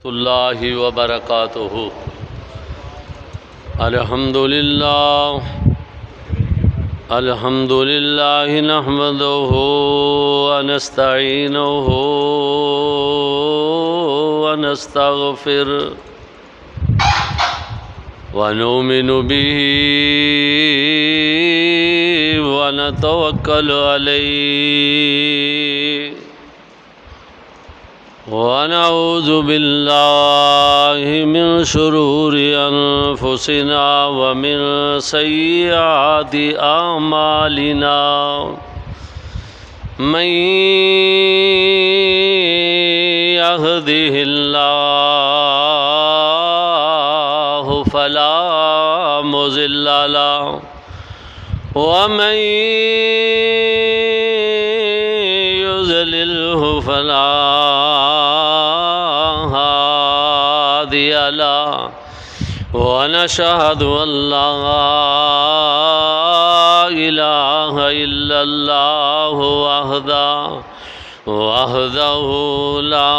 اللہ وبرکاتہ۔ الحمدللہ نحمدہ ونستعینہ ونستغفر ونؤمن به ونتوکل علیہ ونعوذ باللہ من شرور انفسنا ومن سیئات اعمالنا من یہدہ اللہ فلا مضل له ومن يضلله فلا هادي له ونشهد أن لا إله إلا الله وحده لا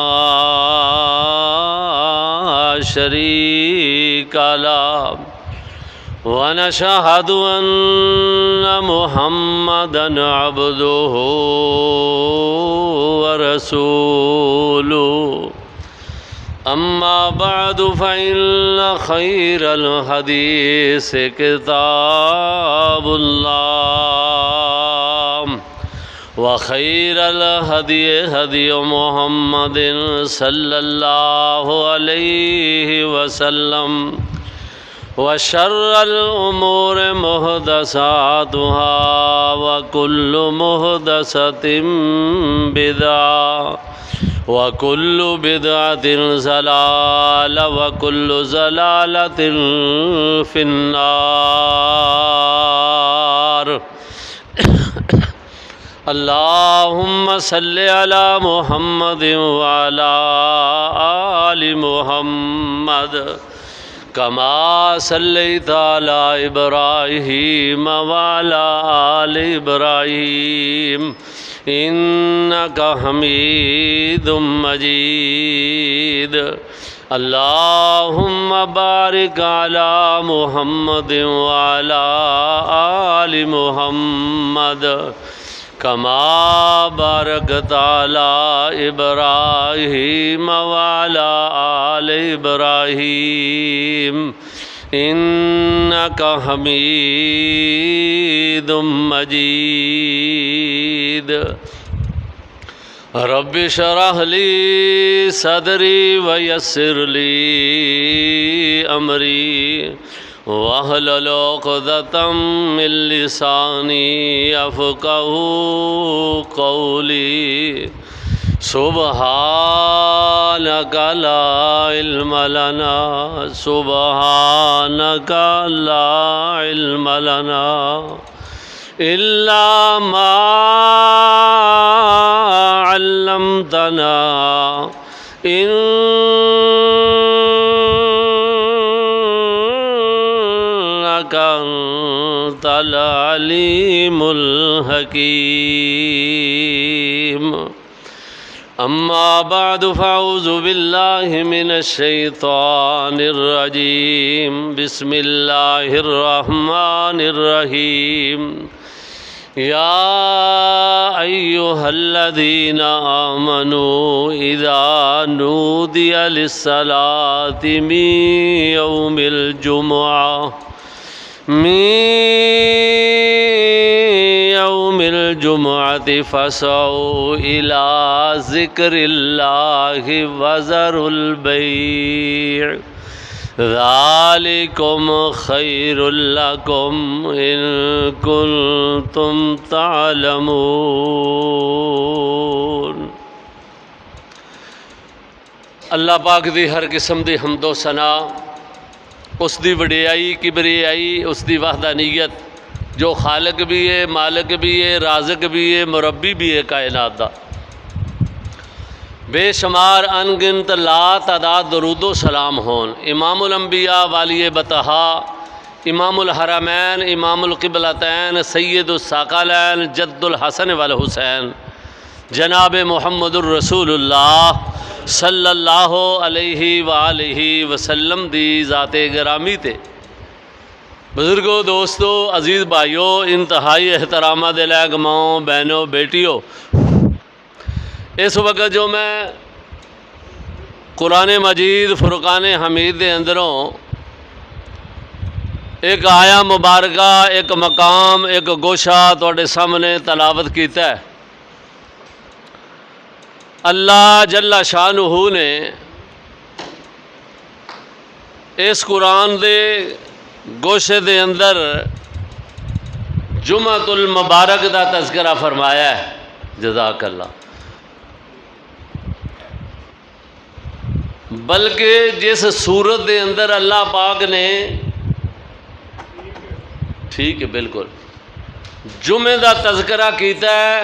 شريك له ونشهد أن محمدًا عبده ورسوله أما بعد فإن خير الحديث كتاب الله وخير الهدي هدي محمد صلى الله عليه وسلم وشر الأمور محدثاتها وكل محدثة بدعة وكل بدعة ضلالة وكل ضلالة في النار اللهم صل على محمد وعلى آل محمد كما صليت على إبراهيم وعلى آل إبراهيم إنك حميد مجيد اللهم بارك على محمد وعلى آل محمد كما باركت على إبراهيم وعلى آل إبراهيم إنك حميد مجيد رب اشرح لي صدري ويسر لي أمري واحلل عقدة من لساني يفقهوا قولي سبحانك لا علم لنا سبحانك لا علم لنا إلا ما علمتنا إنك أنت العليم الحكيم أما بعد فأعوذ بالله من الشيطان الرجيم بسم الله الرحمن الرحيم يا أيها الذين آمنوا إذا نودي للصلاة من يوم الجمعة فاسعوا إلى ذكر الله وذروا البيع ذلكم خير لكم إن كنتم تعلمون۔ اللہ پاک دی ہر قسم دی حمد و ثنا، اس دی وڈیائی کبریائی، اس دی وحدانیت جو خالق بھی ہے، مالک بھی ہے، رازق بھی ہے، مربی بھی ہے کائنات دا۔ بے شمار انگنت لا تعداد درود و سلام ہون امام الانبیاء والی بطحا امام الحرمین امام القبلتین سید الثقلین جد الحسن والحسین جناب محمد الرسول اللہ صلی اللہ علیہ وآلہ وسلم دی ذات گرامی تے بزرگوں، دوستو، عزیز بھائیو، انتہائی احترامہ دے لائق ماؤں، بہنوں، بیٹیوں، اس وقت جو میں قرآن مجید فرقان حمید دے اندروں ایک آیا مبارکہ، ایک مقام، ایک گوشہ تواڈے سامنے تلاوت کیتا ہے، اللہ جل شانہ نے اس قرآن دے گوشے دے اندر جمعۃ المبارک دا تذکرہ فرمایا ہے۔ جزاک اللہ۔ بلکہ جس صورت دے اندر اللہ پاک نے، ٹھیک ہے، بالکل، جمعے دا تذکرہ کیتا ہے،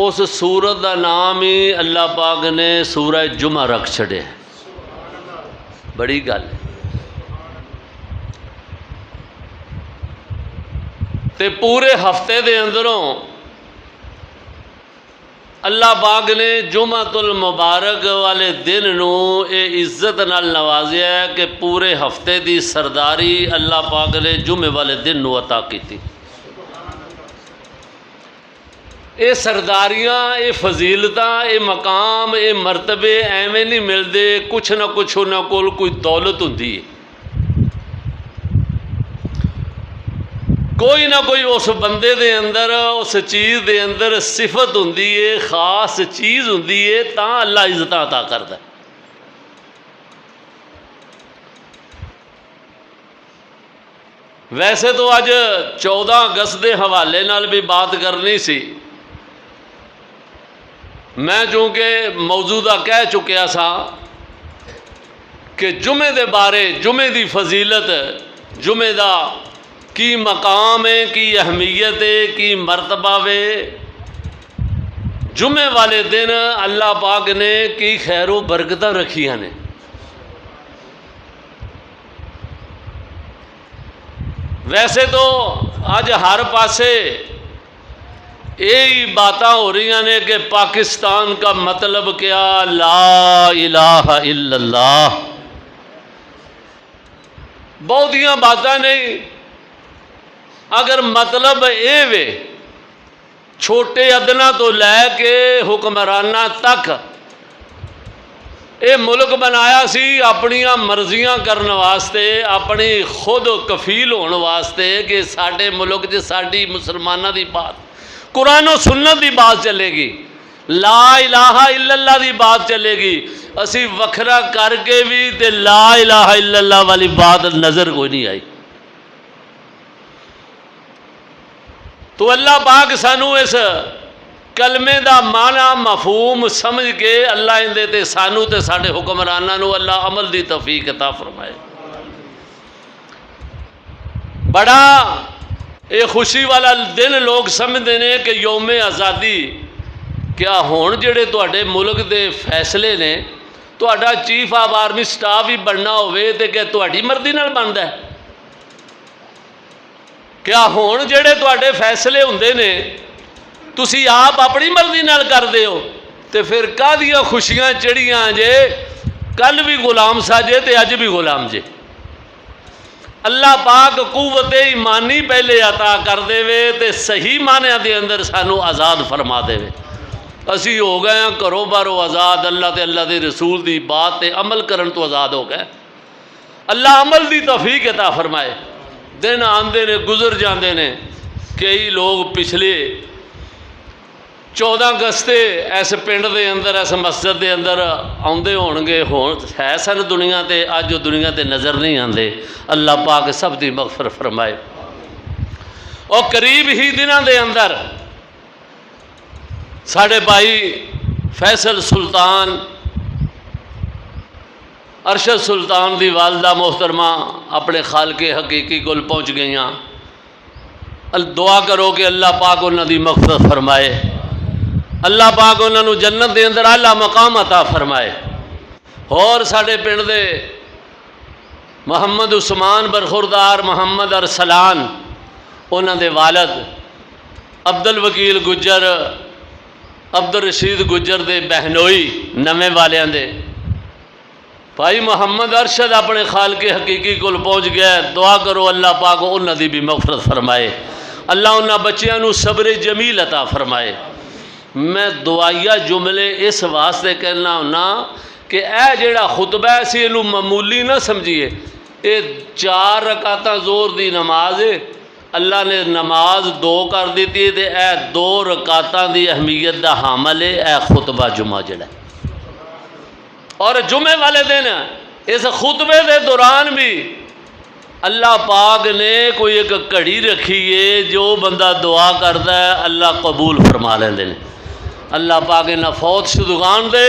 اس سورت دا نام ہی اللہ پاک نے سورہ جمعہ رکھ چھڑے۔ بڑی گل ہے۔ تے پورے ہفتے دے اندروں اللہ پاک نے جمعۃ المبارک والے دن نو اے عزت نال نوازیا ہے کہ پورے ہفتے دی سرداری اللہ پاک نے جمعے والے دن نو عطا کیتی۔ اے سرداریاں، اے فضیلتاں، اے مقام، اے مرتبے ایویں نہیں ملدے، کچھ نہ کچھ انہاں کول کوئی دولت ہوندی ہے، کوئی نہ کوئی اس بندے دے اندر، اس چیز دے اندر صفت ہوندی ہے، خاص چیز ہوندی ہے، تاں اللہ عزت عطا کردا ہے۔ ویسے تو اج 14 اگست دے حوالے نال بھی بات کرنی سی، میں چونکہ موجودہ کہہ چکیا سا کہ جمعے دے بارے، جمعے دی فضیلت، جمعے دا کی مقام ہے، کی اہمیت ہے، کی مرتبہ ہے، جمعے والے دن اللہ پاک نے کی خیر و برکتاں رکھیاں نے۔ ویسے تو آج ہر پاسے یہی باتاں ہو رہی ہیں کہ پاکستان کا مطلب کیا، لا الہ الا اللہ، بہتیاں باتاں نہیں، اگر مطلب اے وے چھوٹے ادنا تو لے کے حکمرانہ تک اے ملک بنایا سی اپنیاں مرضیاں کرن واسطے، اپنی خود کفیل ہونے واسطے کہ ساڈے ملک چ ساڈی مسلمانہ دی بات، قرآن و سنت دی بات چلے گی، لا الہ الا اللہ دی بات چلے گی، اسی وکھرا کر کے بھی تے لا الہ الا اللہ والی بات نظر کوئی نہیں آئی۔ تو اللہ پاک سانو اس کلمے دا معنی مفہوم سمجھ کے اللہ اندے تے سانو تے ساڈے حکمراناں نو اللہ عمل دی توفیق عطا فرمائے۔ بڑا یہ خوشی والا دن لوگ سمجھتے ہیں کہ یوم آزادی، کیا ہون جڑے تواڈے ملک دے فیصلے نے، تواڈا چیف آف آرمی سٹاف ہی بننا ہوئے تے کہ تواڈی مرضی نال بندا ہے؟ کیا ہون جڑے تواڈے فیصلے ہوندے نے تسی آپ اپنی مرضی نال کر دے ہو تے پھر کادیاں خوشیاں چڑھیاں جے، کل بھی غلام ساجے تے اج بھی غلام جے۔ اللہ پاک قوت ایمانی پہلے عطا کر دے وے تے صحیح معنی دے اندر سانو آزاد فرما دے وے، اسی ہو گئے ہیں کرو بارو آزاد، اللہ تے اللہ دے رسول دی بات تے عمل کرن تو آزاد ہو گئے۔ اللہ عمل دی توفیق عطا فرمائے۔ دن آندے نے، گزر جاندے نے، کئی لوگ پچھلے 14 اگست اس پنڈ دے اندر، اس مسجد دے اندر آندے ہون گے، ہے سن دنیا تے، اج جو دنیا تے نظر نہیں آندے، اللہ پاک سب دی مغفرت فرمائے۔ اور قریب ہی دنوں دے اندر ساڑھے بھائی فیصل سلطان، ارشد سلطان دی والدہ محترمہ اپنے خالق حقیقی کول پہنچ گئیاں۔ دعا کرو کہ اللہ پاک انہاں دی مغفرت فرمائے، اللہ پاک انہاں نو جنت دے اندر اعلیٰ مقام عطا فرمائے۔ اور ساڑھے پنڈ دے محمد عثمان برخوردار، محمد ارسلان، انہاں دے والد عبد الوکیل گجر، عبد الرشید گجر دے بہنوئی نویں والیاں دے بھائی محمد ارشد اپنے خالق حقیقی کو پہنچ گیا، دعا کرو اللہ پاک انہاں دی بھی مغفرت فرمائے، اللہ انہاں بچیاں نو صبر جمیل عطا فرمائے۔ میں دعائیہ جملے اس واسطے کہنا ہونا کہ اے جیڑا خطبہ ہے سی انہوں معمولی نہ سمجھیے، اے 4 رکعتاں زور دی نماز ہے، اللہ نے نماز 2 کر دیتی ہے، تے اے 2 رکعتاں دی اہمیت دا حامل ہے اے خطبہ جمعہ جڑا ہے۔ اور جمعے والے دن اس خطبے دے دوران بھی اللہ پاک نے کوئی ایک گھڑی رکھی ہے، جو بندہ دعا کرتا ہے اللہ قبول فرما لیندے نے۔ اللہ پاک انہاں فوت شدگان دے،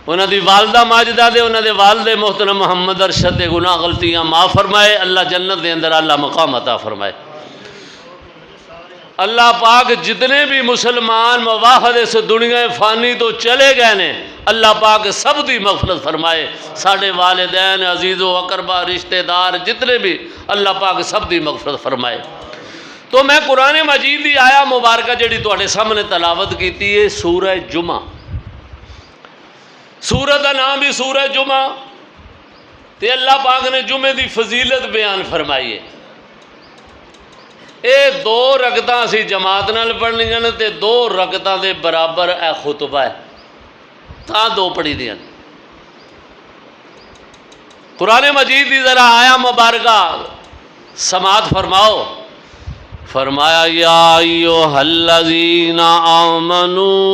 انہاں دی والدہ ماجدہ دے، انہاں دے والد محترم محمد ارشد دے گناہ غلطیاں معاف فرمائے، اللہ جنت دے اندر اللہ مقام عطا فرمائے۔ اللہ پاک جتنے بھی مسلمان مواحد اس دنیا فانی تو چلے گئے نے، اللہ پاک سب دی مغفرت فرمائے، ساڑھے والدین عزیز و اقربا رشتہ دار جتنے بھی، اللہ پاک سب دی مغفرت فرمائے۔ تو میں قرآن مجید دی آیا مبارکہ جڑی تواڈے سامنے تلاوت کیتی ہے سورہ جمعہ، سورہ دا نام بھی سورہ جمعہ، تے اللہ پاک نے جمعے دی فضیلت بیان فرمائی ہے۔ اے 2 رکعتاں اسی جماعت نال پڑھنیاں نے تے 2 رکعتاں دے برابر اے خطبہ ہے، تاں 2 پڑھی دیاں۔ قرآن مجید دی ذرا آیا مبارکہ سماعت فرماؤ۔ فرمایا یا ایھا الذین آمنوا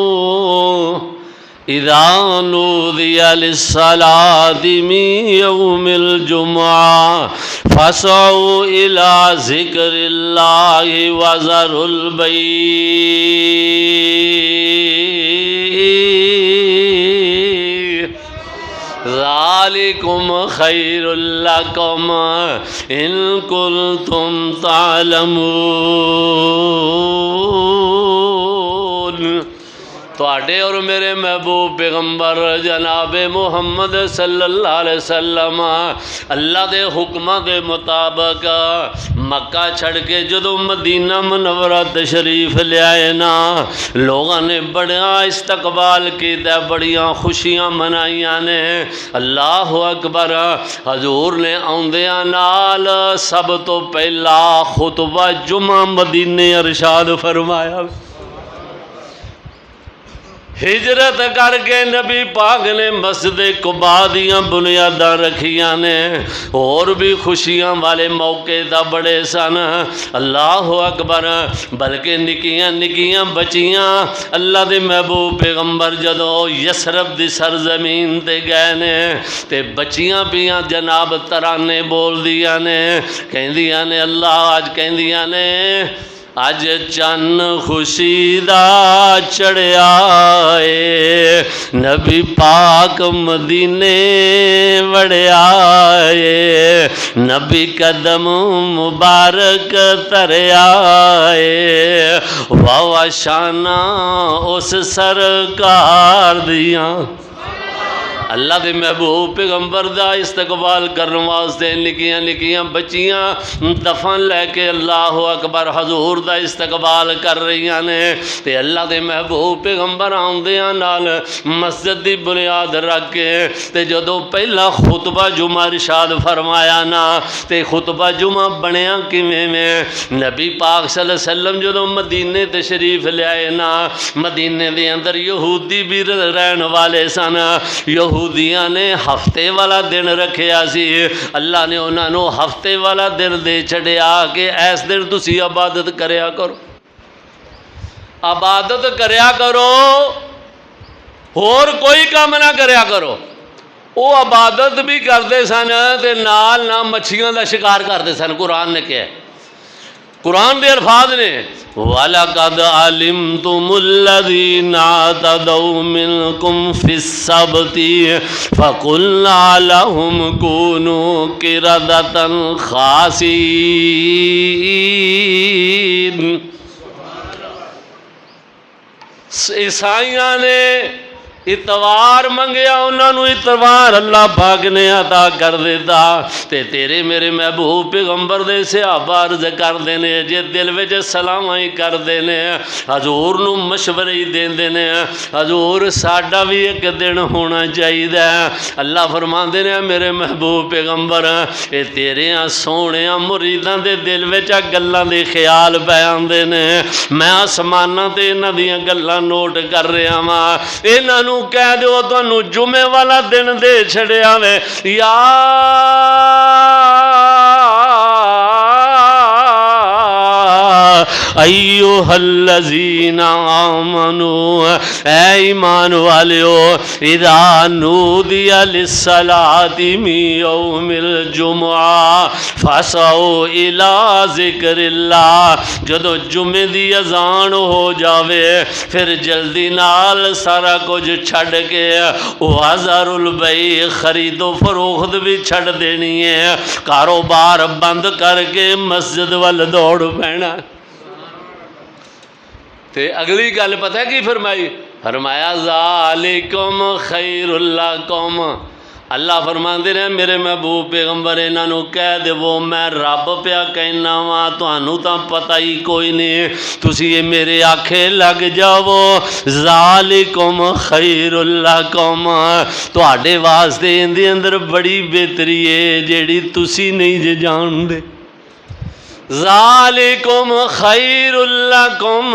اذا نودی للصلاۃ من یوم الجمعہ فاسعوا الی ذکر اللہ وذروا البیع ذالکم خیر لکم ان کنتم تعلمون۔ تواڈے اور میرے محبوب پیغمبر جناب محمد صلی اللہ علیہ وسلم اللہ دے حکمہ دے مطابق مکہ چھڑ کے جدو مدینہ منورہ تشریف لے آئے نا، لوگوں نے بڑا استقبال کیتا، بڑیاں خوشیاں منائیاں نے۔ اللہ اکبر، حضور نے آندیاں نال سب تو پہلا خطبہ جمعہ مدینے ارشاد فرمایا۔ ہجرت کر کے نبی پاک نے مسجد قباء دیاں بنیاداں رکھیاں نے، اور بھی خوشیاں والے موقع دا بڑے سن۔ اللہ اکبر، بلکہ نکیاں نکیاں بچیاں اللہ دے محبوب پیغمبر جدو یثرب دی سرزمین تے گئے نے تے بچیاں پیاں جناب ترانے بول دیاں نے، کہندیاں نے اللہ آج کہندیاں نے اج چن خوشی دا چڑھیا اے، نبی پاک مدینے وڑیا اے، نبی قدم مبارک تریا اے، واہ شانہ اس سرکار دیاں۔ اللہ دے محبوب پیغمبر دا استقبال کرنے واسطے نکیاں نکیاں بچیاں دفن لے کے اللہ اکبر حضور دا استقبال کر رہی نے، تے اللہ دے محبوب پیغمبر آندیاں نال مسجد دی بنیاد رکھ کے تے جدو پہلا خطبہ جمعہ ارشاد فرمایا نا، تے خطبہ جمعہ بنیا کیویں میں؟ نبی پاک صلی اللہ علیہ وسلم جدو مدینے تشریف لے آئے نا، مدینے دے اندر یہودی بھی رہن والے سن، یہودیاں نے ہفتے والا دن رکھیا سی، اللہ نے انہاں نو ہفتے والا دن دے چھڑیا کہ ایس دن تسی عبادت کریا کرو، عبادت کریا کرو، اور کوئی کام نہ کریا کرو۔ وہ عبادت بھی کرتے سن تے نال نہ مچھیاں دا شکار کرتے سن۔ قرآن نے کیا ہے؟ قرآن دے الفاظ نے وَلَقَدْ عَلِمْتُمُ الَّذِينَ اعْتَدَوْا مِنْكُمْ فِي السَّبْتِ فَقُلْنَا لَهُمْ كُونُوا قِرَدَةً خَاسِئِينَ۔ عیسائیاں نے اتوار منگیا انہوں نے اتوار اللہ پاک نے عطا کر دیتا تے تیرے میرے محبوب پیغمبر دے صحابہ عرض کر دینے جے دل وچ سلام ہی کر دینے حضور نو مشورے ہی دین دینے حضور ساڈا بھی ایک دن ہونا چاہیے اللہ فرما دینے میرے محبوب پیغمبر اے تیرے سونے مریداں دے دل وچ گلاں دے خیال پے آندے نے میں آسماناں تے انہاں دیاں گلاں نوٹ کر رہا ہاں انہاں نو کہہ دیو تانوں جمعے والا دن دے چھڑیا وے یا ایوہ الذین آمنوا اے ایمان والیو اذا نودی للصلاۃ من یوم الجمعہ فاسعوا الی ذکر اللہ جدو جمعے دی اذان ہو جاوے پھر جلدی نال سارا کچھ چھڑ کے وذر البیع خرید و فروخت بھی چھڑ دینی ہے کاروبار بند کر کے مسجد وال دوڑ پینا تے اگلی گل پتہ ہے کی فرمائی فرمایا ذالکم خیر لکم اللہ فرماندے نے میرے محبوب پیغمبر انہاں نو کہہ دے وہ میں رب پیا کہنا وا تانوں تاں پتہ ہی کوئی نہیں تسی یہ میرے آکھے لگ جاؤ ذالکم خیر لکم تواڈے واسطے ان دے اندر بڑی بہتری ہے جیڑی تسی نہیں جے جان دے ذالکم خیر لکم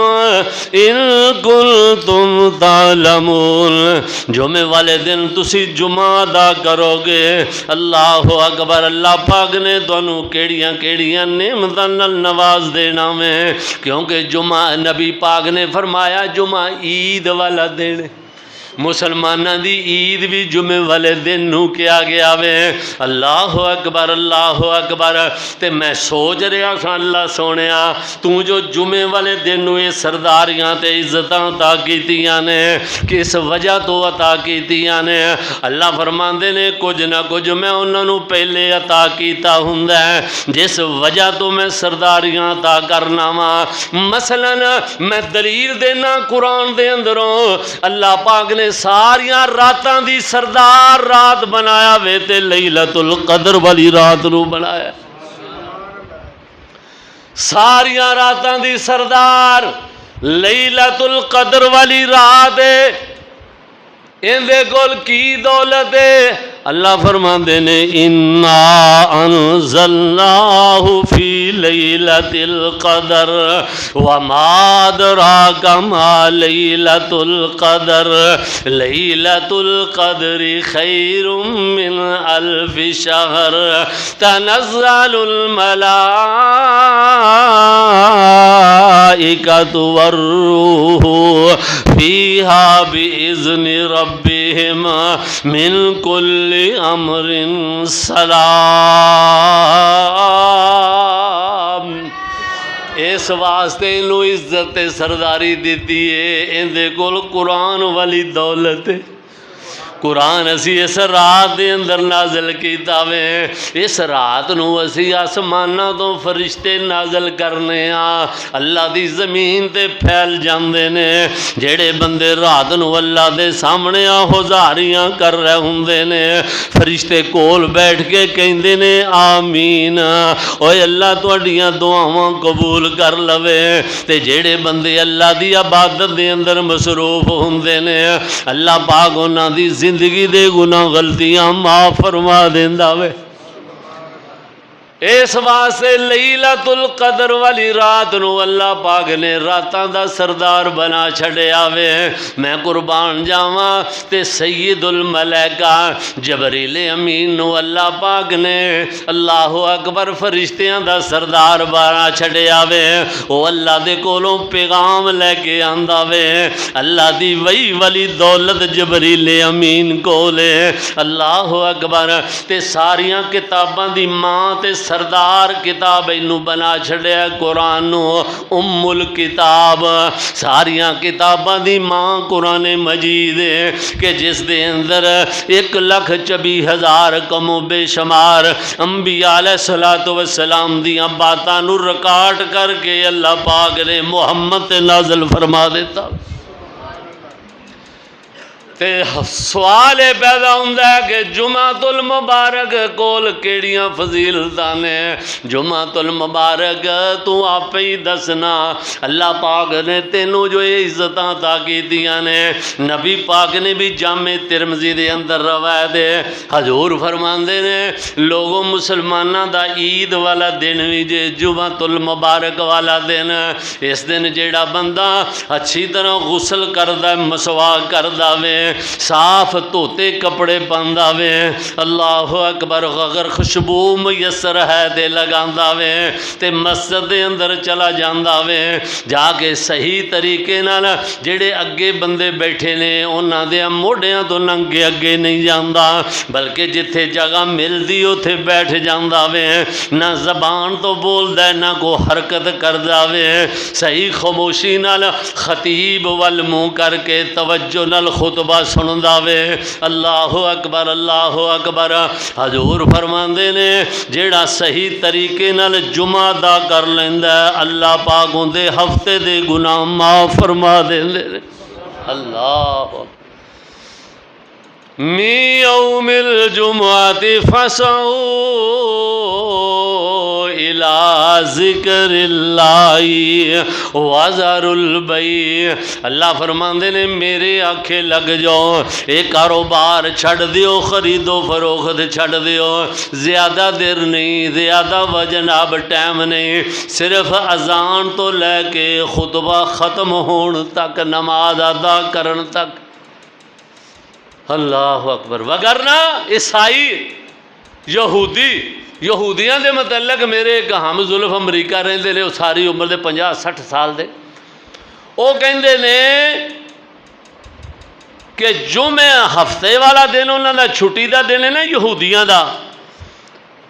ان کنتم تعلمون جمعے والے دن تسی جمعہ ادا کرو گے اللہ اکبر اللہ پاک نے تانوں کیڑیاں کیڑیاں نعمتاں نال نواز دینا میں کیونکہ جمعہ نبی پاک نے فرمایا جمعہ عید والا دن مسلمانہ دی عید بھی جمعے والے دن نو کیا گیا وے اللہ اکبر تے میں سوچ رہا سا اللہ سونیا تو جو جمعے والے دن نو یہ سرداریاں تے عزتاں عطا کیتیاں نے کس وجہ تو عطا کیتیاں نے اللہ فرماندے نے کچھ نہ کچھ میں انہوں نے پہلے عطا کیتا ہوندا ہے جس وجہ تو میں سرداریاں عطا کرنا وا مثلا میں دلیل دینا قرآن دے اندروں اللہ پاک نے ساریاں راتاں دی سردار رات بنایا وے تے لیلۃ القدر والی رات نو بنایا ساریاں راتاں دی سردار لیلۃ القدر والی رات اندے کول کی دولت ہے اللہ فرماندے نے انا انزلناہ فی لیلۃ القدر وما ادراک ما لیلۃ القدر لیلۃ القدر خیر من الف شہر تنزل الملائکۃ والروح فیہا بإذن ربہم من کل امر سلام اس واسطے انہوں عزت سرداری دیتی ہے اندے کول قرآن والی دولت ہے قرآن اسی اس رات دے اندر نازل کیتا وے اس رات نو اسی آسماناں تو فرشتے نازل کرنے اللہ دی زمین تے پھیل جاندے نے جیڑے بندے رات نو اللہ دے سامنے ہوزاریاں کر رہے ہوندے نے فرشتے کول بیٹھ کے کہندے نے آمین اوے اللہ تواڈیاں دعاواں قبول کر لوے تے جیڑے بندے اللہ دی عبادت دے اندر مصروف ہوندے نے اللہ پاک انہاں دی زندگی دے گناہ غلطیاں معاف فرما دیندا وے اس واسطے لیلۃ القدر والی رات نو اللہ پاک نے راتاں دا سردار بنا چھڑیا وے میں قربان جاواں تے سید الملائکہ جبریل امین نو اللہ پاک نے اللہ اکبر فرشتیاں دا سردار بنا چھڑیا وے او اللہ دے کولوں پیغام لے کے آندا وے اللہ دی وہی والی دولت جبریل امین کولے اللہ اکبر تے ساریاں کتاباں دی ماں تے سردار کتاب انہوں بنا چھڑیا قرآن نو ام الکتاب ساریاں کتاباں دی ماں قرآن مجید ہے کہ جس دے اندر 1,24,000 کم و بے شمار انبیاء علیہ السلام دیاں باتاں نو ریکارڈ کر کے اللہ پاک نے محمد نازل فرما دیتا تے سوال یہ پیدا ہوتا ہے کہ جمعۃ المبارک کول کیڑیاں فضیلتاں نے؟ جمعۃ المبارک تو آپ ہی دسنا، اللہ پاک نے تینوں جو یہ عزتاں عطا کیتیاں نے، نبی پاک نے بھی جامع ترمذی دے اندر روایت ہے، حضور فرماندے نے لوگوں مسلماناں دا عید والا دن بھی جے جمعۃ المبارک والا دن، اس دن جیڑا بندہ اچھی طرح غسل کردا مسواک کردا وے، صاف دھوتے کپڑے پاندا وے، اللہ اکبر، اگر خوشبو میسر ہے تے لگاندا وے تے مسجد دے اندر چلا جاندا وے، جا کے صحیح طریقے نال جڑے اگے بندے بیٹھے نے انہاں دے موڈیاں تو ننگے اگے نہیں جاندا، بلکہ جتھے جگہ ملدی اوتھے بیٹھ جاندا وے، نہ زبان تو بولدا ہے نہ کو حرکت کردا وے، صحیح خاموشی نال خطیب وال منہ کر کے توجہ نال خطبہ سندا وے، اللہ اکبر اللہ اکبر۔ حضور فرماندے نے جیڑا صحیح طریقے نال جمعہ ادا کر لیندا ہے اللہ پاک اندے ہفتے دے گناہ معاف فرما دیندے نے۔ اللہ من یوم الجمعۃ فسعوا الی ذکر اللہ وذروا البیع، اللہ فرماندے نے میرے آکھے لگ جاؤ، اے کاروبار چھڑ دیو، خرید و فروخت چھڑ دیو، زیادہ دیر نہیں، زیادہ جناب ٹائم نہیں، صرف اذان تو لے کے خطبہ ختم ہون تک، نماز ادا کرن تک، اللہ اکبر۔ وگرنہ عیسائی یہودیاں دے متعلق میرے ایک ہم زلف امریکہ رہندے نے، ساری عمر دے 50-60 سال دے، وہ کہندے نے کہ جمعہ ہفتے والا دن انہاں دا چھٹی دا دن ہے نا یہودیاں دا،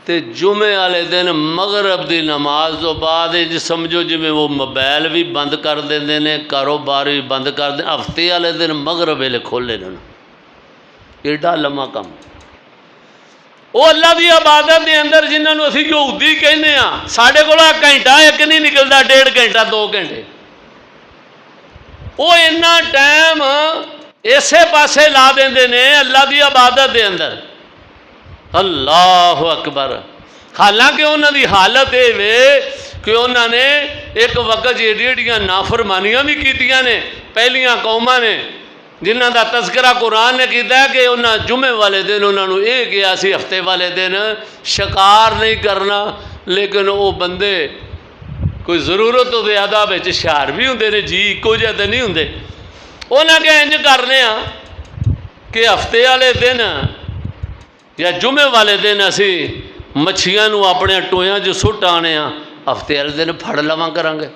تے جمعے والے دن مغرب دی نماز تو بعد سمجھو جی وہ موبائل بھی بند کر دیندے نے، کاروبار بھی بند کر دیں، ہفتے والے دن مغرب ویلے کھولے نے، ایڈا لمحہ کم۔ وہ اللہ دی عبادت دے اندر جنہاں نوں اسی یہودی کہنے ہاں، ساڈے کول گھنٹہ ایک نہیں نکلدا، 1.5 گھنٹہ 2 گھنٹے، وہ اتنا ٹائم اسے پاسے لا دیندے نے اللہ دی عبادت دے اندر، اللہ اکبر۔ حالانکہ انہاں دی حالت یہ وے کہ انہاں نے ایک وقت ایڈیاں نافرمانیاں بھی کیتیاں نے پہلیاں قوماں نے، جنہاں دا تذکرہ قرآن نے کیتا ہے کہ انہاں جمعے والے دن انہاں نوں یہ کہا سی ہفتے والے دن شکار نہیں کرنا، لیکن وہ بندے کوئی ضرورت تو زیادہ بچ شہر بھی ہوندے نے جی ایکو جہے تے نہیں ہوندے، انہاں کہ انج کرنے ہاں کہ ہفتے والے دن یا جمعے والے دن اسی مچھیاں نوں اپنے ٹویاں جو سٹ آنے ہاں، ہفتے والے دن پھڑ لواں کریں گے،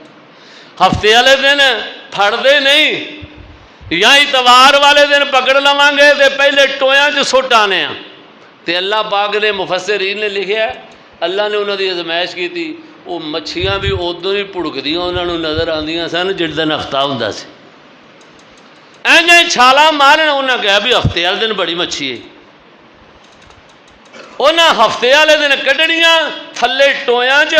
ہفتے والے دن پھڑدے نہیں، یا اتوار والے دن پکڑ لواں گے تے پہلے ٹویاں جو سٹ آنے ہاں۔ تے اللہ پاک نے مفسرین نے لکھیا ہے اللہ نے انہوں دی ازمائش کی تھی، وہ مچھیاں بھی ادوں ہی پڑکدیاں انہوں نے نظر آندیاں سن جس دن ہفتہ ہوندا سی، اینجے چھالا مارن، انہاں کہا بھی ہفتے والے دن بڑی مچھی ہے، انہاں ہفتے والے دن کڈنیاں تھلے ٹویاں چ،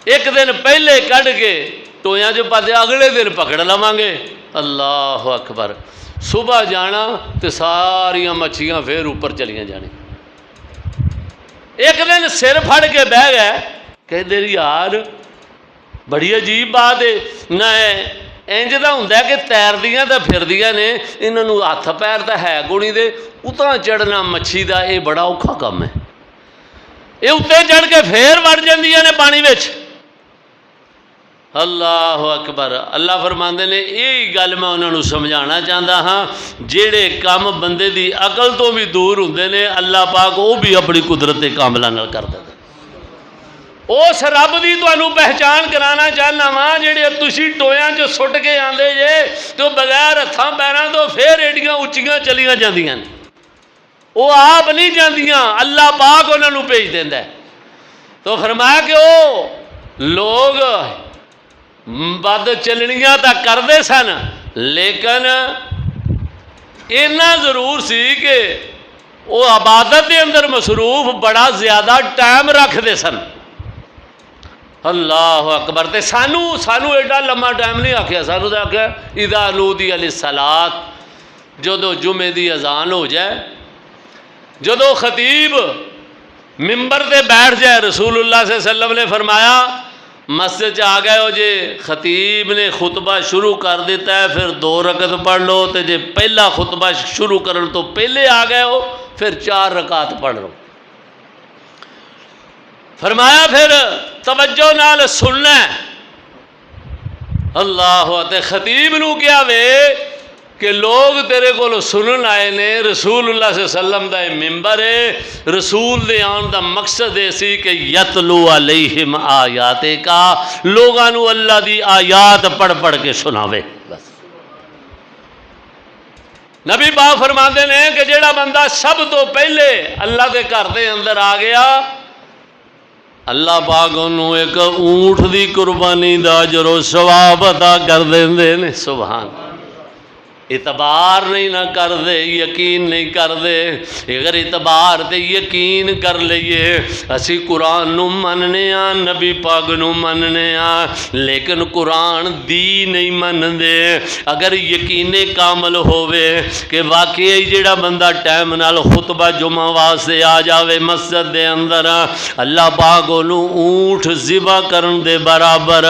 ایک دن پہلے کڈ کے ٹویاں چ پاتے اگلے دن پکڑ لواں گے، اللہ اکبر۔ صبح جانا تو ساریاں مچھیاں پھر اوپر چلیاں جانی، ایک دن سر پھڑ کے بہ گئے کہتے یار بڑی عجیب بات ہے، نہ انج دا ہوندا کہ تیردیاں تے پھردیاں نے، انہاں نوں ہاتھ پیر تے ہے گونی دے، اتنا چڑھنا مچھی دا یہ بڑا اوکھا کام ہے، یہ اتنے چڑھ کے پھر وڑ جاندیاں نے پانی وچ، اللہ اکبر۔ اللہ فرماندے نے یہی گل میں انہوں نے سمجھانا چاہتا ہاں، جہے کام بندے دی عقل تو بھی دور ہوندے نے اللہ پاک وہ بھی اپنی قدرت کاملہ نال کر دے، اس رب دی تانوں پہچان کرانا چاہنا وا جہے تسی ٹویاں چ سٹ کے آندے جے تو بغیر ہتھاں پیراں تو پھر ایڈیاں اچیاں چلیاں جاندیاں نے، وہ آپ نہیں جاندیاں، اللہ پاک انہوں نے بھیج دیندا ہے۔ تو فرمایا کہ وہ لوگ بد چلنیاں تک کرتے سن، لیکن اتنا ضرور سی کہ وہ عبادت کے اندر مصروف بڑا زیادہ ٹائم رکھتے سن، اللہ اکبر۔ تے سانو ایڈا لمبا ٹائم نہیں آکھیا، سانو تو آکھیا اذا نودی للصلاۃ، جدو جمعے دی اذان ہو جائے، جدو خطیب ممبر تے بیٹھ جائے، رسول اللہ صلی اللہ علیہ وسلم نے فرمایا مسجد آ گئے ہو جے خطیب نے خطبہ شروع کر دیتا ہے پھر 2 رکعت پڑھ لو، تے جے پہلا خطبہ شروع کرن تو پہلے آ گئے ہو پھر 4 رکعت پڑھ لو۔ فرمایا پھر توجہ نال سننا ہے۔ اللہ تے خطیب نو کیا وے کہ لوگ تیرے کو سنن آئے نے، رسول اللہ صلی اللہ علیہ وسلم دا ممبر ہے، رسول دے آن دا مقصد ہے سی کہ یتلو علیہم آیات کا، لوگاں نو اللہ دی آیات پڑھ پڑھ کے سناوے۔ بس نبی پاک فرماندے نے کہ جیڑا بندہ سب تو پہلے اللہ دے گھر دے اندر آ گیا، اللہ پاک انہوں ایک اونٹ دی قربانی دا اجر و ثواب عطا کر دیندے نے۔ سبحان، اعتبار نہیں نہ کر دے، یقین نہیں کر دے۔ اگر اعتبار تے یقین کر لئیے، اسی قرآن نو مننے ہاں، نبی پاک نو مننے ہاں، لیکن قرآن دی نہیں من دے۔ اگر یقین کامل ہوئے کہ واقعی جڑا بندہ ٹائم نال خطبہ جمعہ واسطے آ جاوے مسجد دے اندر، اللہ پاک انہوں اونٹ ذبح کرن دے برابر،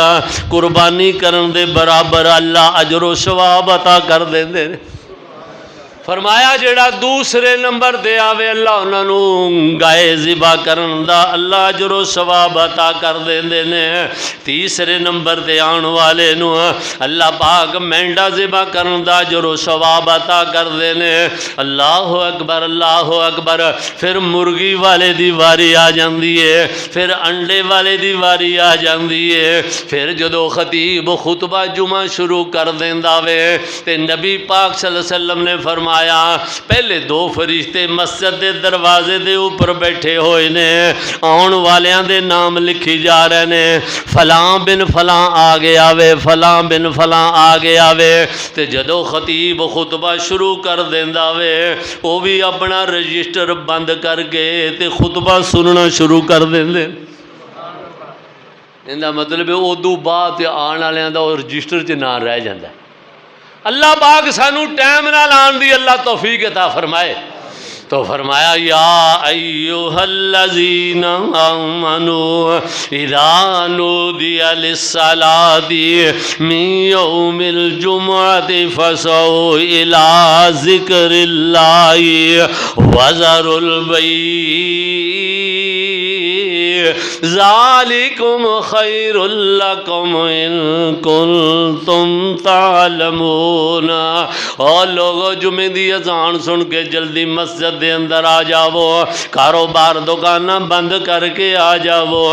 قربانی کرن دے برابر اللہ اجر و ثواب عطا کر دے۔ فرمایا جڑا دوسرے نمبر دے آوے اللہ انہوں گائے ذبح کرن دا اللہ اجر و ثواب عطا کر دیندے نے۔ تیسرے نمبر دے آن والے نو اللہ پاک مینڈا ذبح کرن دا اجر و ثواب عطا کر دینے۔ اللہ اکبر، اللہ اکبر۔ پھر مرغی والے دی واری آ جاندی ہے، پھر انڈے والے دی واری آ جاندی ہے۔ پھر جدو خطیب خطبہ جمعہ شروع کر دیندا وے تے نبی پاک صلی اللہ علیہ وسلم نے فرمایا پہلے 2 فرشتے مسجد دے دروازے دے اوپر بیٹھے ہوئے نے، آن والیاں دے نام لکھی جا رہے نے، فلاں بن فلاں آ گیا وے، فلاں بن فلاں آ گیا وے۔ تے جدو خطیب خطبہ شروع کر دیندا وے وہ بھی اپنا رجسٹر بند کر کے تے خطبہ سننا شروع کر دیندے۔ اندہ مطلب ہے ادو بعد آن والیاں دا رجسٹر چ نہ رہ جاندا ہے۔ اللہ پاک سانو ٹائم نال آن دی اللہ توفیق عطا فرمائے۔ تو فرمایا یا ایھا الذین آمنوا اذا نودی للصلاۃ من یوم الجمعۃ فاسعوا الی ذکر اللہ وذروا البیع ذالکم خیر لکم ان کنتم تعلمون۔ اور لوگوں جمعے دی اذان سن کے جلدی مسجد دے اندر آ جاؤ، کاروبار دکانہ بند کر کے آ جاؤ۔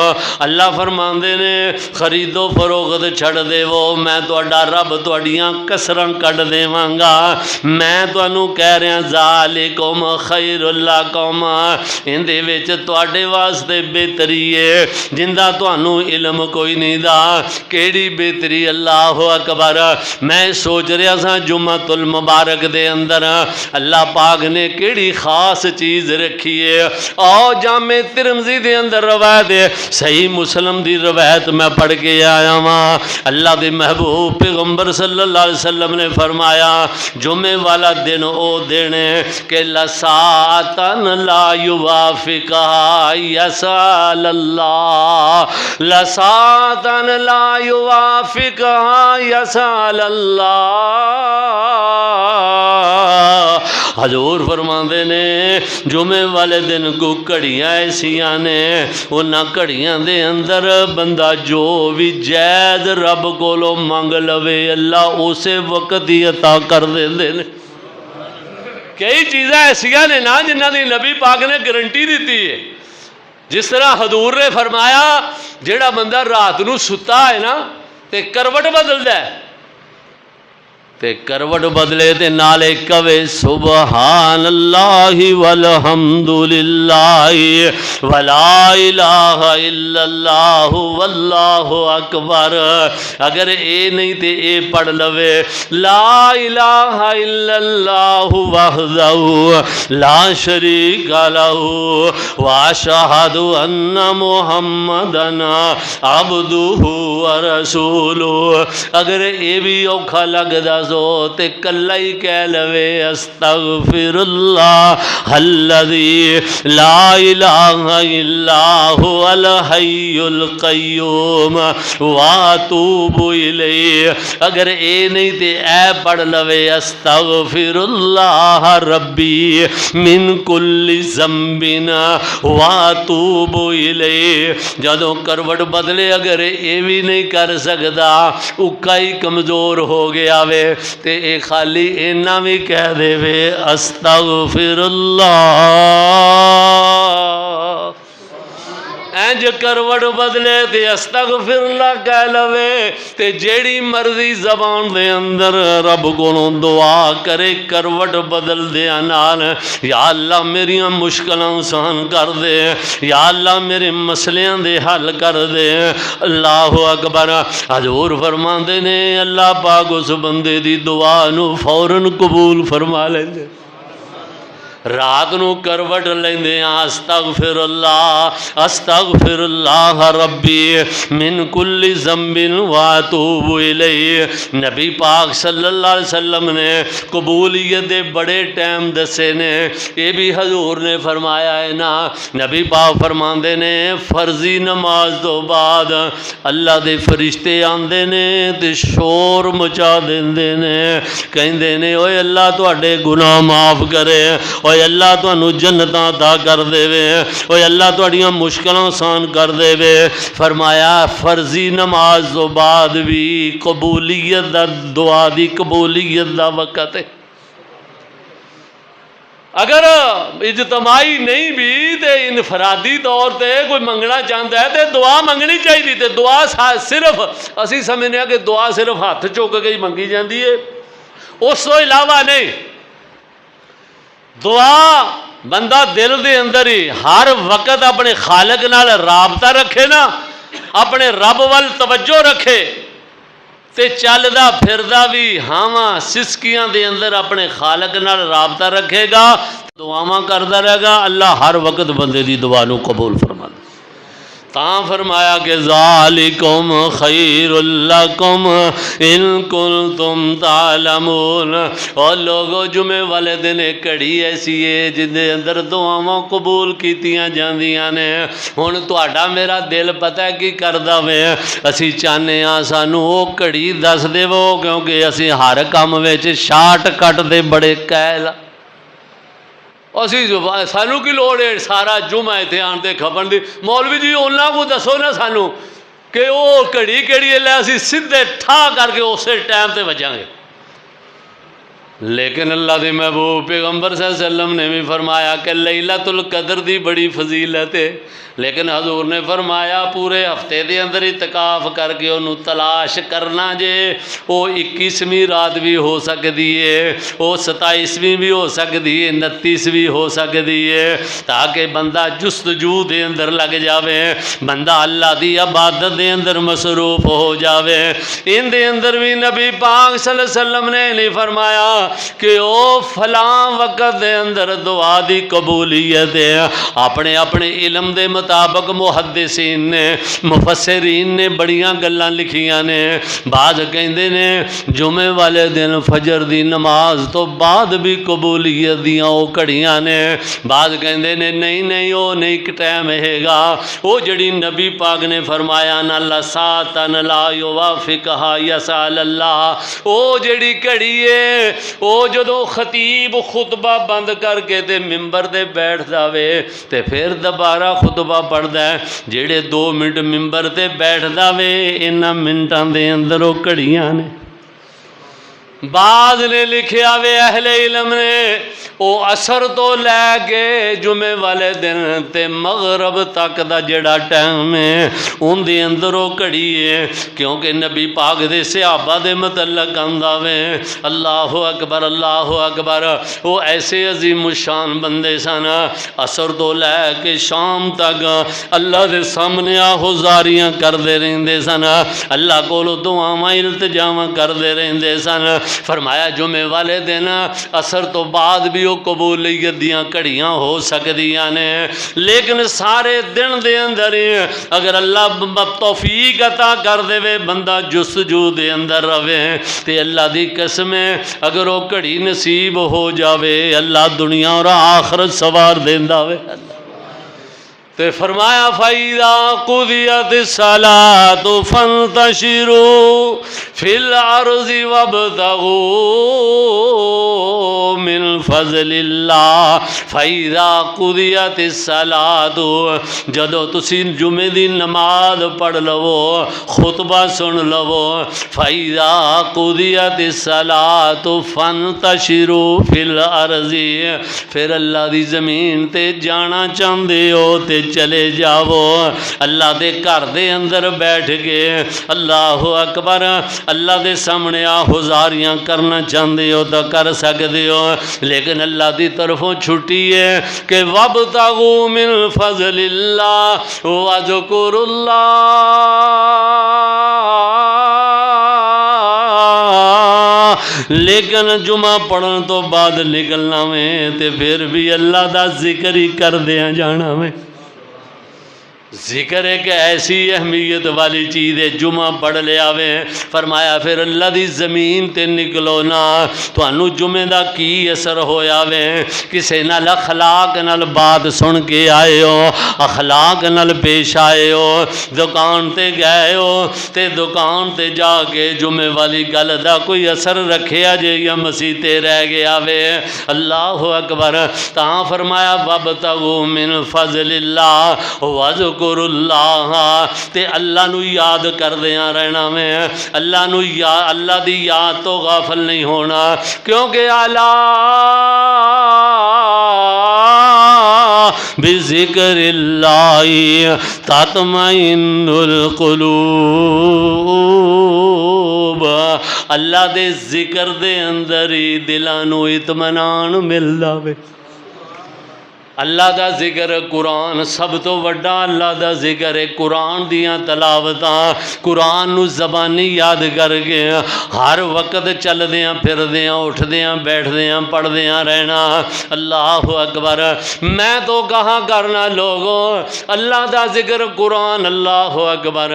اللہ فرماندے نے خرید و فروخت چھڑ دے وہ، میں تہاڈا رب تہاڈیاں کسراں کڈ دیواں گا۔ میں تانوں کہہ رہا ذالکم خیر لکم، ان دے وچ تہاڈے واسطے بہتری ہے جندا تانوں علم کوئی نہیں دا۔ کیڑی بہتری؟ اللہ اکبر۔ میں سوچ رہا سا جمعۃ المبارک دے اندر اللہ پاک نے کیڑی خاص چیز رکھی ہے۔ اور جامع ترمذی دے اندر روایت ہے، صحیح مسلم دی روایت میں پڑھ کے آیا ہاں۔ اللہ دے محبوب پیغمبر صلی اللہ علیہ وسلم نے فرمایا جمعے والا دن او دن ہے کہ لساعتن لا یوافقہا یسأل اللہ، لساعتن لا یوافقہا یسأل اللہ۔ حضور فرماندے نے جمعے والے دن کو کڑیاں ایسیاں نے، انہاں کڑیاں دے اندر بندہ جو بھی جائز رب کولو منگ لوے اللہ اسے وقت ہی عطا کر دیندے نے۔ کئی چیزیں ایسیاں نے نا جنہاں دی نبی پاک نے گارنٹی دیتی ہے۔ جس طرح حضور نے فرمایا جیڑا بندہ رات نو ستا ہے نا تے کروٹ بدل ہے تے کروٹ بدلے تے نالے کہے سبحان اللہ والحمدللہ ولا الہ الا اللہ واللہ اکبر۔ اگر اے نہیں تے اے پڑھ لوے لا الہ الا اللہ وحدہ لا شریک لہ واشہد ان محمدن عبدہ ورسولہ۔ اگر اے بھی اوکھا لگدا ہو تے کلا ہی کہہ لوے استغفر اللہ الذی لا الہ الا هو الحی القیوم واتوب الیہ۔ اگر اے نہیں تے اے پڑھ لوے استغفر اللہ ربی من کل ذنب واتوب الیہ۔ جدوں کروٹ بدلے اگر اے بھی نہیں کر سکدا، اکا ہی کمزور ہو گیا وے تے اے خالی اینا بھی کہہ دے وے استغفر اللہ۔ اینج کروٹ بدلے تے استغفر اللہ کہہ لوے تے جیڑی مرضی زبان دے اندر رب کو دعا کرے کروٹ بدل دیا نال، یا اللہ میری مشکلاں آسان کر دے، یا اللہ میرے مسئلیاں دے حل کر دے۔ اللہ اکبر۔ حضور فرماندے نے اللہ پاک اس بندے دی دعا نو فوراً قبول فرما لیندے۔ رات نو کروٹ لیندے استغفر اللہ ربی من کل ذنب واتوب الیہ۔ نبی پاک صلی اللہ علیہ وسلم نے قبولیت دے بڑے ٹائم دسے نے، یہ بھی حضور نے فرمایا ہے نا۔ نبی پاک فرماندے نے فرضی نماز تو بعد اللہ دے فرشتے آندے نے تے شور مچا دیندے نے، کہندے نے اوے اللہ تواڈے گناہ معاف کرے، اوے اللہ تانوں جنتاں عطا کر دے وے، اوے اللہ تواڈیاں مشکلاں آسان کر دے وے۔ فرمایا فرضی نماز تو بعد بھی قبولیت دا دعا دی قبولیت دا وقت ہے۔ اگر اجتماعی نہیں بھی تے انفرادی طور تے کوئی منگنا چاہتا ہے تے دعا منگنی چاہیے۔ تے دعا صرف اسی سمجھنے ہیں کہ دعا صرف ہاتھ چک کے ہی منگی جاندی ہے، اس تو علاوہ نہیں۔ دعا بندہ دل دے اندر ہی ہر وقت اپنے خالق نال رابطہ رکھے نا، اپنے رب وال توجہ رکھے تے چلدا پھردا بھی ہاواں سسکیاں دے اندر اپنے خالق نال رابطہ رکھے گا، دعاواں کردا رہے گا، اللہ ہر وقت بندے دی دعا نو قبول فرما دے۔ تاں فرمایا کہ ذالکم خیر لکم ان کنتم تعلمون۔ اور لوگوں جمعے والے دن ایک گھڑی ایسی ہے جن دے اندر دعاواں قبول کیتیاں جاندیاں نے۔ ہن تہاڈا میرا دل پتہ ہے کی کردا وے، اسی چاہنے ہاں سانو او گھڑی دس دیو، کیونکہ اسی ہر کام وچ شارٹ کٹ دے بڑے قائل۔ اسی سانو کی لوڑ ہے سارا جمعہ اتنے آن تے کھپن دی؟ مولوی جی انہاں کو دسو نا سانو کہ وہ گھڑی کیڑی ہے، اسی سیدھے ٹھا کر کے اسی ٹائم تے وجاں گے۔ لیکن اللہ دے محبوب پیغمبر صلی اللہ علیہ وسلم نے بھی فرمایا کہ لیلۃ القدر دی بڑی فضیلت ہے، لیکن حضور نے فرمایا پورے ہفتے دے اندر اعتکاف کر کے انہوں تلاش کرنا جے، وہ 21ویں رات بھی ہو سکتی ہے، وہ 27ویں بھی ہو سکتی ہے، 29ویں ہو سکتی ہے، تاکہ بندہ جستجو دے اندر لگ جاوے، بندہ اللہ دی عبادت دے اندر مصروف ہو جاوے۔ ان دے اندر بھی نبی پاک صلی اللہ علیہ وسلم نے نہیں فرمایا کہ او فلاں وقت دے اندر دعا دی قبولیت ہے۔ اپنے اپنے علم دے مطابق محدثین نے مفسرین نے بڑیاں گلاں لکھیاں نے۔ بعض کہندے نے جمعے والے دن فجر دی نماز تو بعد بھی قبولیت دیاں او کڑیاں نے۔ بعض کہندے نے نہیں او نہیں ٹائم ہے گا، او جڑی نبی پاک نے فرمایا نا لساتن لا یوافقہا یسال اللہ، او جڑی کڑی ہے او جدو خطیب خطبہ بند کر کے تے ممبر دے بیٹھ جاوے تے پھر دوبارہ خطبہ پڑھدا ہے، جڑے 2 منٹ ممبر تے بیٹھ جاوے انہاں منٹاں دے اندر او کڑیاں نے۔ بعض نے لکھیا وے اہل علم نے او عصر تو لے کے جمعے والے دن تے مغرب تک دا جڑا ٹائم ہے ان دے اندر او کڑی ہے، کیونکہ نبی پاک دے صحابہ دے متعلق آندا وے اللہ اکبر اللہ اکبر، وہ ایسے عظیم الشان بندے سن، عصر تو لے کے شام تک اللہ دے سامنے آہوزاریاں کردے رہندے سن، اللہ کولو دعاواں التجاواں کردے رہندے سن۔ فرمایا جمعے والے دن اثر تو بعد بھی وہ قبولیت دیاں گھڑیاں ہو سکدیاں نے، لیکن سارے دن دے اندر اگر اللہ توفیق عطا کر دے بندہ جستجو دے اندر رہے تے اللہ دی قسم اگر وہ گھڑی نصیب ہو جاوے اللہ دنیا اور آخرت سوار دیندا وے۔ تے فرمایا فَإِذَا قُضِيَتِ الصَّلَاةُ فَانتَشِرُوا فِي الْأَرْضِ وَابْتَغُوا مِنْ فَضْلِ اللَّهِ فَإِذَا قُضِيَتِ الصَّلَاةُ جدو تسی جمعے دی نماز پڑھ لو خطبہ سن لو فَإِذَا قُضِيَتِ الصَّلَاةُ فَانتَشِرُوا فِي الْأَرْضِ پھر اللہ دی زمین تے جانا چاہندے ہو تے چلے جاؤ، اللہ دے گھر دے اندر بیٹھ کے اللہ اکبر اللہ دے سامنے آہزاریاں کرنا چاہندے ہو تو کر سکتے ہو، لیکن اللہ دی طرفوں چھٹی ہے کہ وَابْتَغُوا مِن فَضْلِ اللَّهِ وَاذْكُرُوا اللَّهَ، لیکن جمعہ پڑھن تو بعد نکلنا میں تے پھر بھی اللہ دا ذکر ہی کر دیا جانا میں۔ ذکر ایک ایسی اہمیت والی چیز ہے، جمعہ پڑھ لیا وے فرمایا پھر اللہ دی زمین تے نکلو نا تانوں جمعے دا کی اثر ہویا وے، کسے نال اخلاق نال بات سن کے آئے ہو، اخلاق نال پیش آئے ہو، دکان تے گئے ہو تے دکان تے جا کے جمعے والی گل دا کوئی اثر رکھیا جے یا مسیح تے رہ گیا وے، اللہ اکبر۔ تاں فرمایا وَابْتَغُوا مِن فَضْلِ اللَّهِ وَاذْكُرُوا اللہ تے اللہ نو یاد کر دیاں رہنا میں، اللہ نو اللہ دی یاد تو غافل نہیں ہونا، کیونکہ اعلیٰ بذکر اللہ تطمئن القلوب، اللہ دے ذکر دے اندر ہی دلاں نو اطمینان ملدا وے۔ اللہ دا ذکر قرآن سب تو وڈا اللہ دا ذکر ہے، قرآن دیاں تلاوتاں قرآن نو زبانی یاد کر کے ہر وقت چل دیاں پھر دیاں اٹھ دیاں بیٹھ دیاں پڑھ دیاں رہنا، اللہ اکبر۔ میں تو کہاں کرنا لوگوں اللہ دا ذکر قرآن، اللہ اکبر۔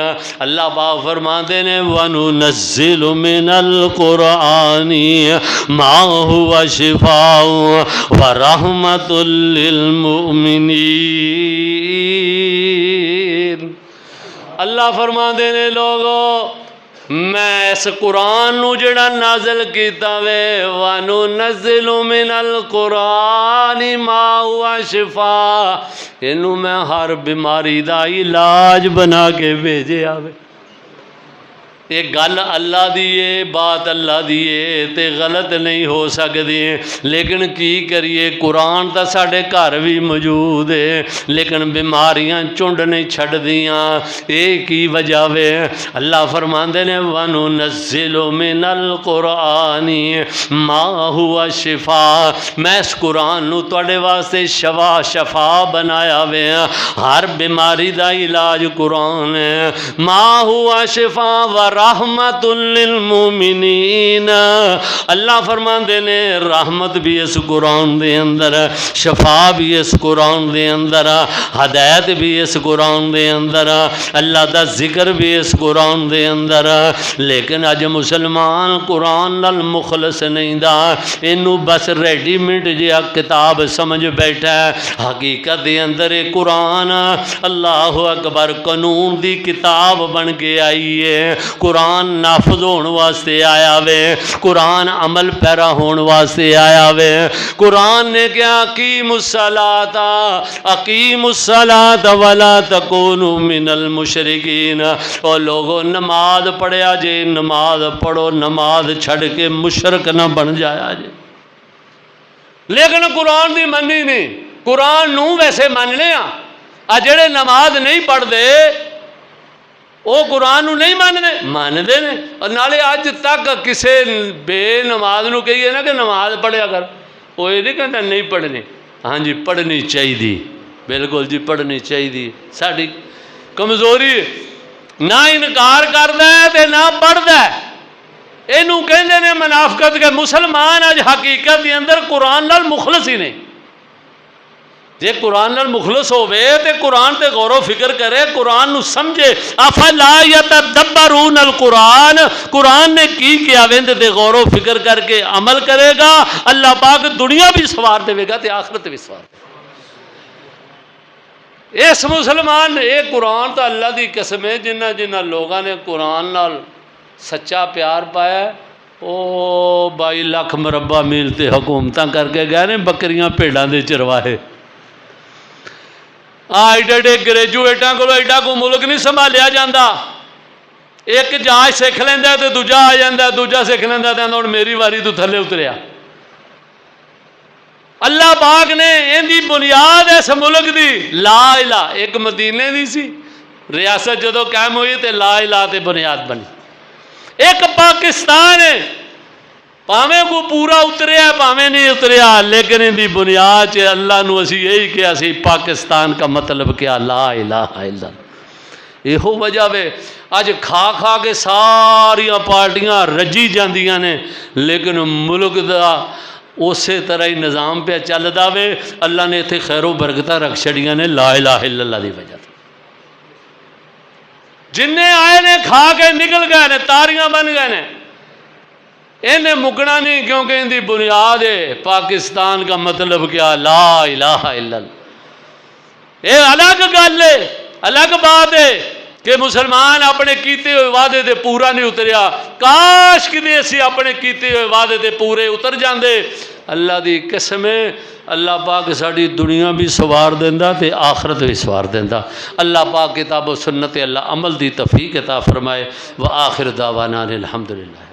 اللہ پاک فرماتے ہیں وَنُنَزِّلُ مِنَ الْقُرْآنِ مَا هُوَ شِفَاءٌ وَرَحْمَةٌ لِّلْمُؤْمِنِينَ۔ اللہ فرماتے ہیں لوگوں میں اس قرآن نو جڑا نازل کیتا وے وَنُنَزِّلُ مِنَ الْقُرْآنِ مَا هُوَ شِفَاءٌ، انہوں میں ہر بیماری دا علاج بنا کے بھیجے آوے۔ یہ گل اللہ دیئے بات اللہ دیئے تے غلط نہیں ہو سکتی، لیکن کی کریے قرآن تا ساڑھے گھر بھی موجود ہے لیکن بیماریاں چنڈ نہیں چھڑ دیاں، ایک ہی وجہ وے اللہ فرماندے نے وَنُنَزِّلُ مِنَ الْقُرْآنِ مَا هُوَ شِفَاءٌ، میں اس قرآن نو توڑے واسطے شفا بنایا وے، ہر بیماری دا علاج قرآن ہے، مَا هُوَ شِفَاءٌ رحمت للمومنین، اللہ فرماندے نے رحمت بھی اس قرآن دے اندر، شفا بھی اس قرآن دے اندر، ہدایت بھی اس قرآن دے اندر، اللہ دا ذکر بھی اس قرآن دے اندر، لیکن اج مسلمان قرآن نال مخلص نہیں دا، انہوں بس ریڈی میڈ جیا کتاب سمجھ بیٹھا ہے، حقیقت دے اندر قرآن اللہ اکبر قانون دی کتاب بن کے آئی ہے، قرآن نافذ ہون واسطے آیا وے، قرآن عمل پیرا ہون واسطے آیا وے، قرآن نے کیا اقیم الصلاۃ ولا تکونوا من المشرکین، اور لوگوں نماز پڑھیا جے، نماز پڑھو، نماز چھڑ کے مشرک نہ بن جایا جے، لیکن قرآن دی مننی نہیں، قرآن نو ویسے من لیا جڑے نماز نہیں پڑھ دے وہ قرآن نو نہیں مانتے نے، اور نالے اج تک کسے بے نماز نو کہیے نا کہ نماز پڑھیا کر، وہ یہ نہیں کہتا نہیں پڑھنی، ہاں جی پڑھنی چاہیے، بالکل جی پڑھنی چاہیے، ساری کمزوری نہ انکار کرتا ہے تے نہ پڑھتا ہے، اینوں کہندے نے منافقت کے مسلمان اج حقیقت دے اندر قرآن نال مخلص ہی نہیں. جے قرآن نال مخلص ہوئے تے قرآن تے غور و فکر کرے، قرآن نو سمجھے. افلا یتدبرون القرآن، قرآن نے کی کیا ویندے تے غور و فکر کر کے عمل کرے گا، اللہ پاک دنیا بھی سوار دے گا تے آخرت بھی سوار دے گا. اس مسلمان اے قرآن تو اللہ دی قسم ہے جنہ جنہ لوگاں نے قرآن نال سچا پیار پایا ہے، او 22 لاکھ مربع میل تے حکومتاں کر کے گئے نے بکریاں بھیڑاں دے چرواہے. ایڈے گریجویٹاں کو ایڈا کو ملک نہیں سنبھالیا جاتا. ایک جہاز سکھ لینا تو دوجا آ جاتا، دوجا سکھ لینا تو ہوں میری واری تو تھلے اتریا. اللہ پاک نے ان دی بنیاد اس ملک دی لا الہ، ایک مدینے دی سی ریاست جدو قائم ہوئی تے لا الہ تے بنیاد بنی. ایک پاکستان ہے، پاویں کو پورا اتریا پاویں نہیں اتریا، لیکن ان دی بنیاد چ اللہ نو اسی یہی کہا سی پاکستان کا مطلب کیا لا الہ الا اللہ. یہو وجہ وے اج کھا کھا کے ساریاں پارٹیاں رجی جاندیاں نے، لیکن ملک دا اسی طرح ہی نظام پہ چلدا وے. اللہ نے اتنے خیر و برکتاں رکھ چھڑیاں نے لا الہ الا اللہ دی وجہ. جننے آئے نے کھا کے نکل گئے نے، تاریاں بن گئے نے. انہیں مکنا نہیں کیونکہ ان دی بنیاد ہے پاکستان کا مطلب کیا لا الہ الا اللہ. یہ الگ گل ہے، الگ بات ہے کہ مسلمان اپنے کیتے ہوئے وعدے تے پورا نہیں اتریا. کاش کہ اسی اپنے کیتے ہوئے وعدے تے پورے اتر جاندے. اللہ دی قسم ہے اللہ پاک ساری دنیا بھی سوار دیندا تے آخرت بھی سوار دیندا. اللہ پاک کتاب و سنت اللہ عمل دی توفیق عطا فرمائے. وآخر دعوانا الحمدللہ.